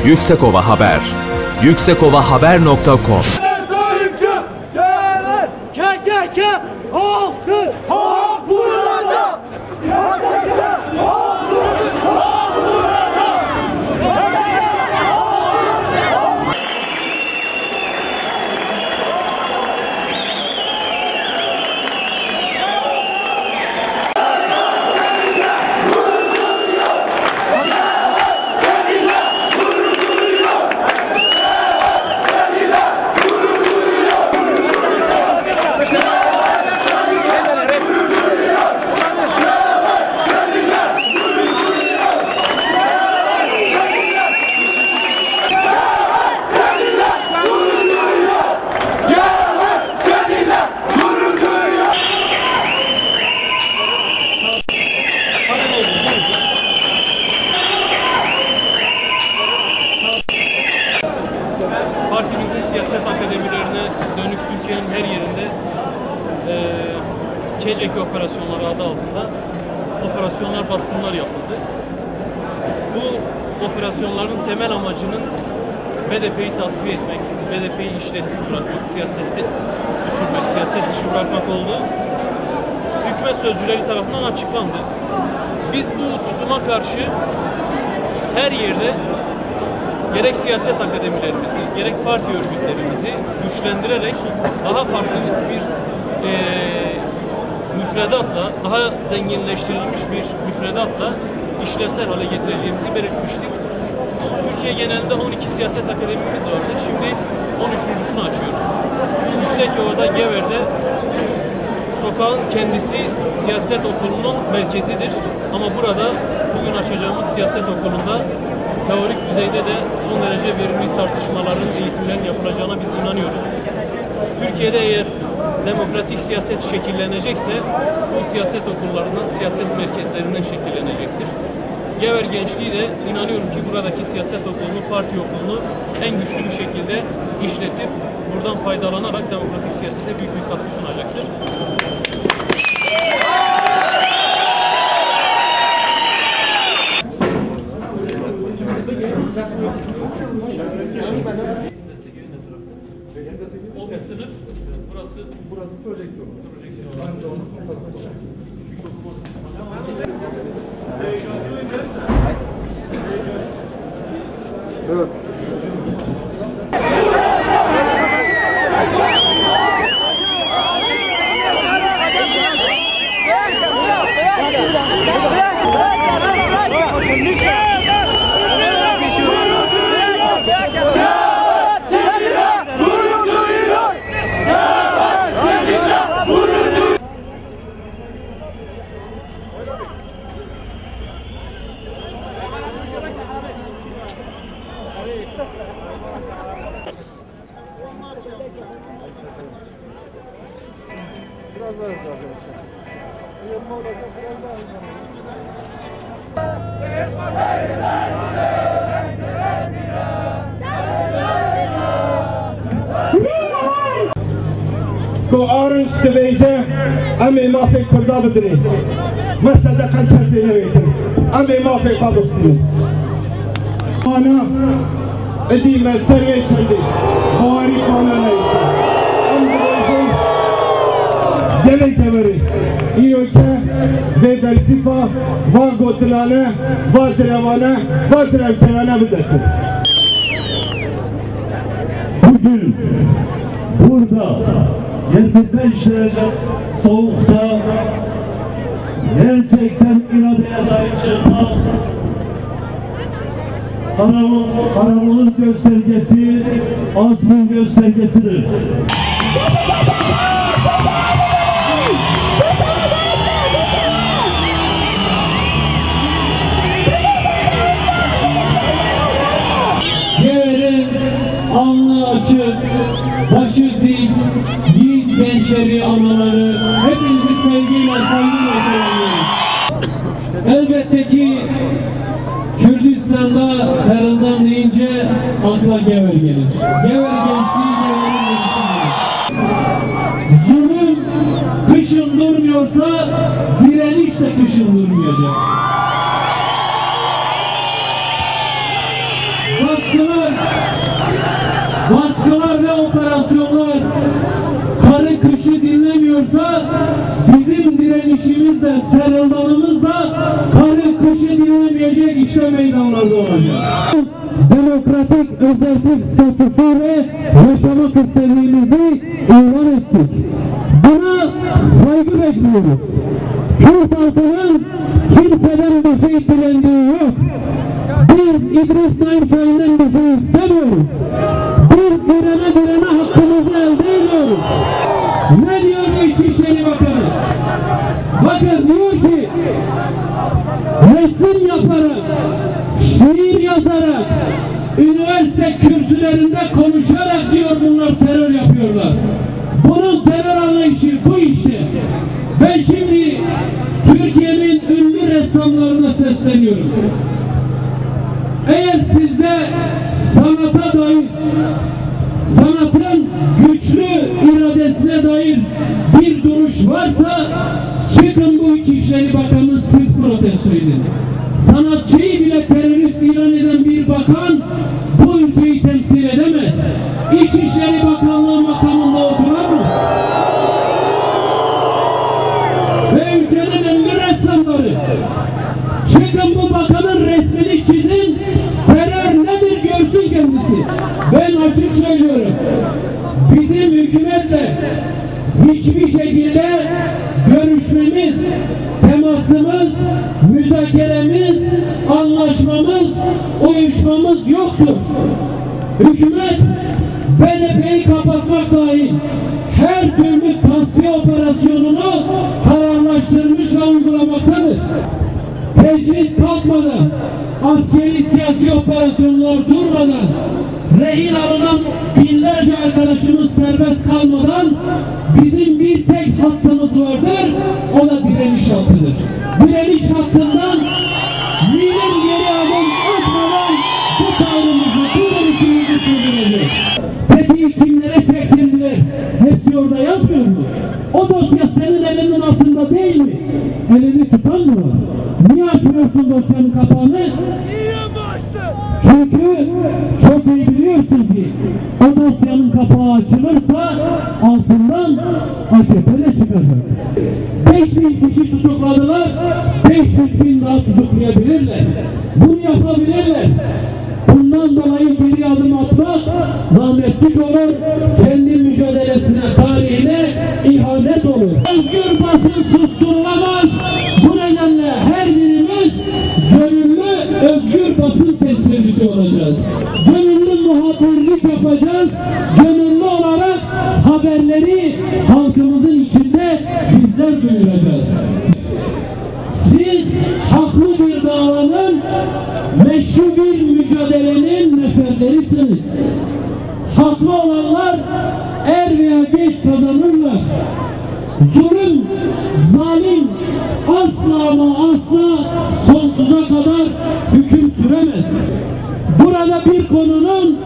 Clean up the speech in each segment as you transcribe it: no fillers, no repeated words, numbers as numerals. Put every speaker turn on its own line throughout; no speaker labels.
Yüksekova Haber. yüksekovahaber.com
Partimizin siyaset akademilerine dönük Türkiye'nin her yerinde KCK operasyonları adı altında operasyonlar, baskınlar yapıldı. Bu operasyonların temel amacının BDP'yi tasfiye etmek, BDP'yi işlevsiz bırakmak, siyasette düşürmek, siyaset dışı bırakmak olduğu hükümet sözcüleri tarafından açıklandı. Biz bu tutuma karşı her yerde gerek siyaset akademilerimizi, gerek parti örgütlerimizi güçlendirerek daha farklı bir müfredatla, daha zenginleştirilmiş bir müfredatla işlevsel hale getireceğimizi belirtmiştik. Türkiye genelinde 12 siyaset akademimiz vardı. Şimdi 13.'sünü açıyoruz. Yüksekova'da, Gever'de sokağın kendisi siyaset okulunun merkezidir. Ama burada bugün açacağımız siyaset okulunda teorik düzeyde de son derece verimli tartışmaların, eğitimlerin yapılacağına biz inanıyoruz. Türkiye'de eğer demokratik siyaset şekillenecekse bu siyaset okullarından, siyaset merkezlerinden şekillenecektir. Gever gençliği de inanıyorum ki buradaki siyaset okulunu, parti okulunu en güçlü bir şekilde işletip buradan faydalanarak demokratik siyasete büyük bir katkı sunacaktır. O bir sınıf, burası projeksiyon.
Evet. Biraz daha hızlı arkadaşlar. Yanma olacak, biraz daha hızlı.
Ko arınç deveyce, ame mafek kurda bidiri. Mesela kan tesiri veytir. Ame mafek kabustini. Ana, edime serve çöndü. Muharif ana neyse. Gevek geveri. İyoke ve belsifa, va gotlane, va drevane, va drevkelane bidetir.
Bugün burada gerçekten işleyecek soğukta gerçekten iradeye sahip çıkmak kararlılığın göstergesi, azmin göstergesidir. Alnı açık, başı dik, yiğit gençleri, anaları hepinizi sevgiyle, saygıyla selamlıyoruz. Elbette ki Kürdistan'da Serıl'dan deyince akla Gever gelir. Gever gençliği, Gever'in gençliği. Zulüm kışın durmuyorsa direniş de kışın durmayacak. baskılar ve operasyonlar karı kışı dinlemiyorsa bizim direnişimizle, sarılmanımızla karı kışı dinlemeyecek işte meydanlarda olacak. Demokratik özellik statüsüyle yaşamak istediğimizi ilan ettik. Buna saygı bekliyoruz. Kürt halkının kimseden bir şey dilendiği yok. Biz İdris Naim Şahin'den bir şey istemiyoruz. Biz direne hakkımızı elde ediyoruz. Ne diyor bu İçişleri Bakanı? Bakın diyor ki resim yaparak, şiir yazarak, üniversite kürsülerinde konuşarak diyor bunlar terör yapıyorlar. Bunun terör anlayışı bu işte. Ben şimdi Türkiye'nin ünlü ressamlarına sesleniyorum. Eğer sizde sanata dair, sanatın güçlü iradesine dair bir duruş varsa çıkın bu İçişleri Bakanı siz protesto edin. Sanatçıyı bile terörist ilan eden bir bakan bu ülkeyi temsil edemez. İçişleri Bakanlığı makamında oturamaz. Ve ülkenin ünlü ressamları çıkın bu bakanın resmini çizin, terör nedir görsün kendisi. Ben açık söylüyorum, bizim hükümetle hiçbir şekilde görüşmemiz, temasımız, müzakeremiz, anlaşmamız, uyuşmamız yoktur. Hükümet BDP'yi kapatmak dahil her türlü tasfiye operasyonunu kararlaştırmış ve uygulamaktadır. Tecrit kalkmadan, askeri siyasi operasyonlar durmadan, rehin alınan binlerce arkadaşımız serbest kalmadan bizim bir tek hattımız vardır, o da direniş hattıdır. Direniş hattından milim geri adım atmadan bu tavrımızı, bu dönüşümüzü sürdüreceğiz. Tetiği kimlere çektirdiler? Hepsi orada yazmıyor mu? O dosya senin elinin altında değil mi? Elini tutan mı var? Niye açmıyorsun dosyanın kapağını? Çünkü çok iyi biliyorsun ki o dosyanın kapağı açılırsa altından AKP de çıkacak. 5.000 kişi tutukladılar, 500.000 daha tutuklayabilirler. Bunu yapabilirler. Bundan dolayı geri adım atmak rahmetlik olur, kendi mücadelesine, tarihine ihanet olur. Özgür basın susturulamaz. Bu nedenle her birimiz gönüllü özgür basın temsilcisi olacağız. Gönüllü muhabirlik yapacağız. Gönüllü olarak haberleri halkımızın içinde bizler duyuracağız. Siz haklı bir davanın, meşru bir mücadelenin neferlerisiniz. Haklı olanlar er veya geç kazanırlar. Zulüm, zalim asla ama asla sonsuza kadar hüküm süremez. Burada bir konunun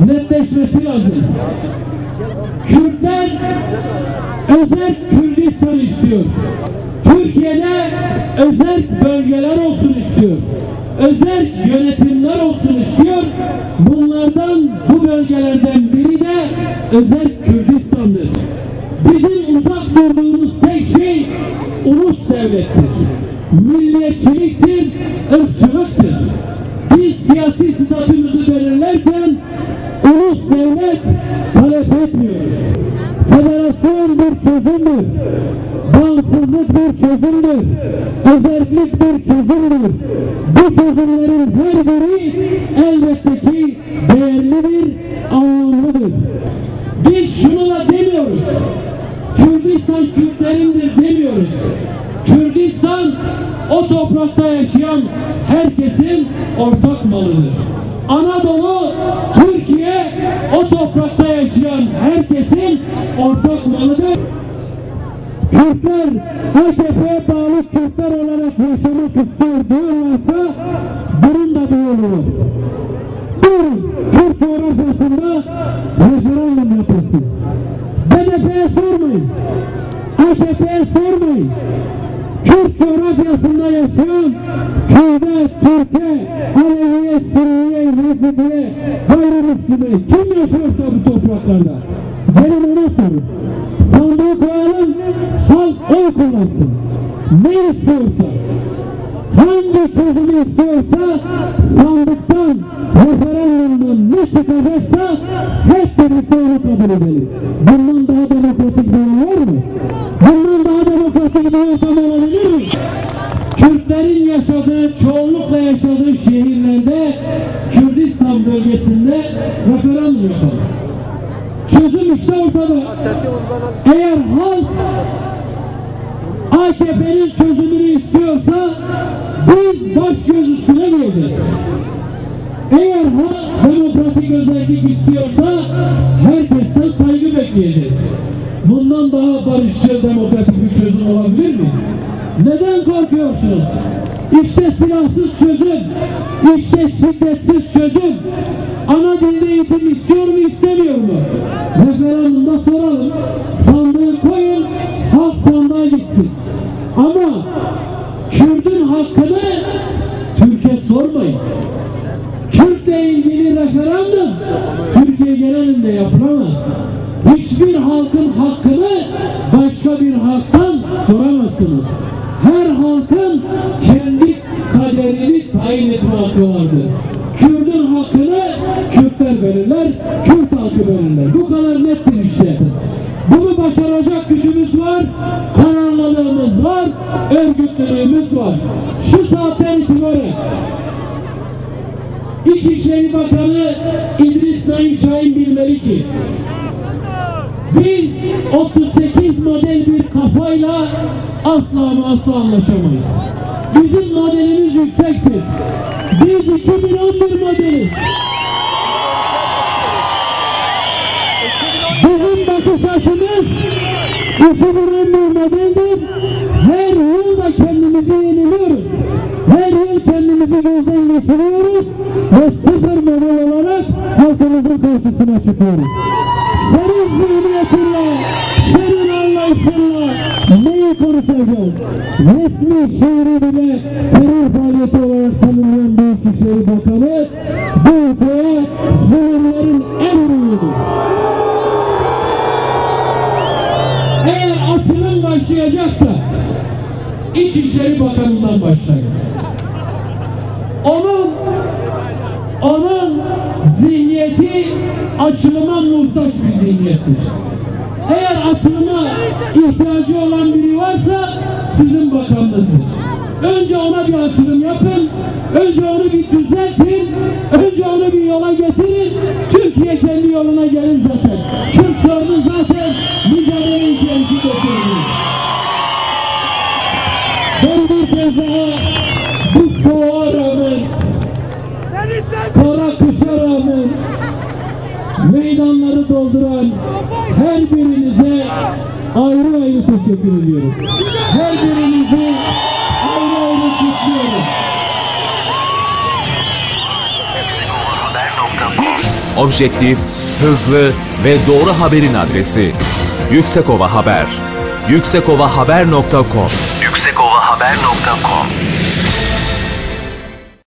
netleşmesi lazım. Kürtler özel Kürdistan istiyor. Türkiye'de özel bölgeler olsun istiyor. Özel yönetimler olsun istiyor. Bunlardan, bu bölgelerden biri de özel Kürdistan'dır. Bizim uzak durduğumuz tek şey ulus devlettir. Milliyetçiliktir, ırkçılıktır. Biz siyasi statümüzü belirlerken ulus devlet talep etmiyoruz. Federasyon bir çözümdür. Bağımsızlık bir çözümdür. Özellik bir çözümdür. Bu çözümlerin her biri elbette ki değerlidir, anlamlıdır. Biz şunu da demiyoruz. Kürdistan Kürtlerindir demiyoruz. Kürdistan o toprakta yaşayan herkesin ortak malıdır. Anadolu, Türkiye o toprakta yaşayan herkesin ortak malıdır. Kürtler AKP'ye bağlı Kürtler olarak yaşamak istiyor diyorlarsa bunun da bir yolu var. Buyurun Kürt coğrafyasında referandum yapılsın. BDP'ye sormayın. AKP'ye sormayın. Kürt coğrafyasında yaşayan Kürt'e, Türk'e, Alevi'ye, Suriye'ye, Yahudi'ye, gayrimüslime, kim yaşıyorsa bu topraklarda, gelin ona sorun. Sandığı koyalım, halk oy kullansın. Ne istiyorsa, hangi çözümü istiyorsa, sandıktan, referandumdan ne çıkacaksa hep birlikte onu kabul edelim. Bundan daha demokratik bir yol var mı? Bundan daha demokratik bir ortam olabilir mi? Kürtlerin yaşadığı, çoğunlukla yaşadığı şehirlerde, Kürdistan bölgesinde referandum yapalım. Çözüm işte ortada. Eğer halk AKP'nin çözümünü istiyorsa biz baş göz üstüne diyeceğiz. Eğer halk demokratik özellik istiyorsa herkesten saygı bekleyeceğiz. Bundan daha barışçıl demokratik bir çözüm olabilir mi? Neden korkuyorsunuz? İşte silahsız çözüm, işte şiddetsiz çözüm. Ana dilde eğitim istiyor mu, istemiyor mu? Referandumda soralım, sandığı koyun, halk sandığa gitsin. Ama Kürt'ün hakkını Türkiye sormayın. Kürt'le ilgili referandum Türkiye genelinde yapılamaz. Hiçbir halkın hakkını başka bir halktan soramazsınız. Her halkın kendi kaderini tayin etme hakkı vardır. Kürt'ün hakkını Kürtler belirler, Kürt halkı belirler. Bu kadar nettir işte. Bunu başaracak gücümüz var, kararlılığımız var, örgütlülüğümüz var. Şu saatten itibaren İçişleri Bakanı İdris Naim Şahin bilmeli ki biz 38 model bir kafayla asla ama asla anlaşamayız. Bizim modelimiz yüksektir. Biz 2011 modeliz. Bizim bakış açımız 2011 modeldir. Her yıl da kendimizi yeniliyoruz. Her yıl kendimizi gözden geçiriyoruz ve sıfır model olarak halkımızın karşısına çıkıyoruz. Senin zihniyetinle, senin anlayışınla neyi konuşacağız? Resmi şehri bile terör faaliyeti olarak tanımlayan Büyükşehir Bakanı bu ülkeye zulümlerin en ürünüdür. Eğer açılım başlayacaksa İçişleri Bakanı'ndan başlayın. Onun zihniyeti açılıma muhtaç bir zihniyettir. Eğer açılıma ihtiyacı olan biri varsa sizin bakanınızdır. Önce ona bir açılım yapın, önce onu bir düzeltin, önce onu bir yola getirin, Türkiye kendi yoluna gelir zaten. Kürt sorunu zaten mücadele ihtiyacı götürür. Ben bir kez daha bu soğuğa rağmen, kara kışa rağmen meydanları dolduran her birinize ayrı ayrı teşekkür ediyorum. Her birinizi ayrı ayrı kutluyorum.
Objektif, hızlı ve doğru haberin adresi Yüksekova Haber. yüksekovahaber.com. yüksekovahaber.com